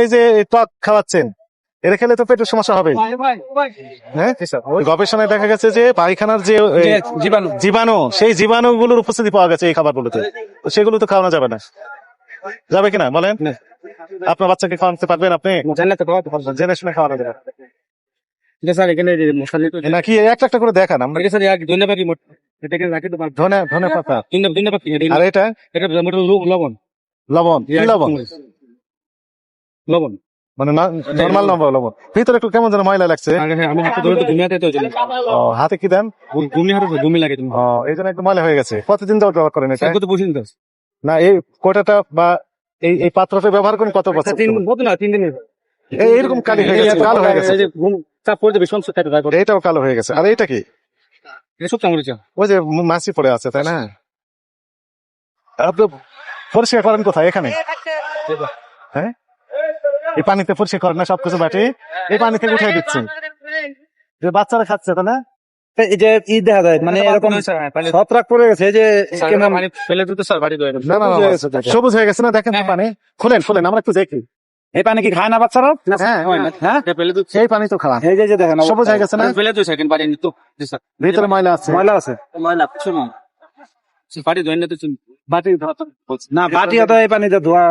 এই যে টক খাওয়াচ্ছেন, এটা খেলে তো পেটের সমস্যা হবে। হ্যাঁ, ওই গবেষণায় দেখা গেছে যে পায়খানার যে জীবাণু, সেই জীবাণুগুলোর উপস্থিতি পাওয়া গেছে এই খাবারগুলোতে। তো সেগুলো তো খাওয়ানো যাবে না, যাবে কিনা বলেন? আপনার বাচ্চাকে খাওয়াতে পারবেন আপনি? জেনে শুনে খাওয়ানো যাবে নাকি? একটা একটা করে দেখান আমরা। ধনে পাতা, আর এটা লবণ লবণ। কি লবণ? লবণ মানে নর্মাল লবণ। ভিতরে একটু কেমন যেন ময়লা লাগছে। আমি হাতে ধরে তো ঘুমিয়ে ও, হাতে কি দেন? ঘুমি লাগে তুমি। ও, এই জন্য একটু ময়লা হয়ে গেছে। কতদিন ধরে ব্যবহার করেন এটা? বুঝিনি তো না, এই কোটাটা বা এই পাত্রটা ব্যবহার করেন কত বছর? 3 দিন এইরকম কালি হয়ে গেছে, কালো হয়ে গেছে। চাপ পড়ে যাবে সংসার খাইতে থাকো। এটাও কালো হয়ে গেছে। আর এটা কি? এটা সব চামড়িচা। ওই যে মাছি পড়ে আছে, তাই না? আপনি পরিষ্কার করেন কোথায়? এখানে? হ্যাঁ, এই পানিতে পরিষ্কার করেন না সবকিছু বাটি? এই পানি থেকে উঠে দিচ্ছেন, যে বাচ্চারা খাচ্ছে, তাই না? এই যে ই দেখা যায় মানে এরকম ছত্রাক পড়ে গেছে। এই যে ফেলে দিতে স্যার বাড়ি ধরে না, সবুজ হয়ে গেছে না? দেখেন তো পানি, খুলেন আমরা একটু দেখি। এই পানি কি খায় না বাচ্চারা? হ্যাঁ, সেই পানি তো খাওয়া। এই যে দেখেন সবুজ হয়ে গেছে না? ফেলে দিতে সেকেন্ড বাড়ি নিত ভিতরে ময়লা আছে। ময়লা কিছু না বাড়ি ধরে নিতে বাটি না বাটি হয়তো এই পানিতে ধোয়া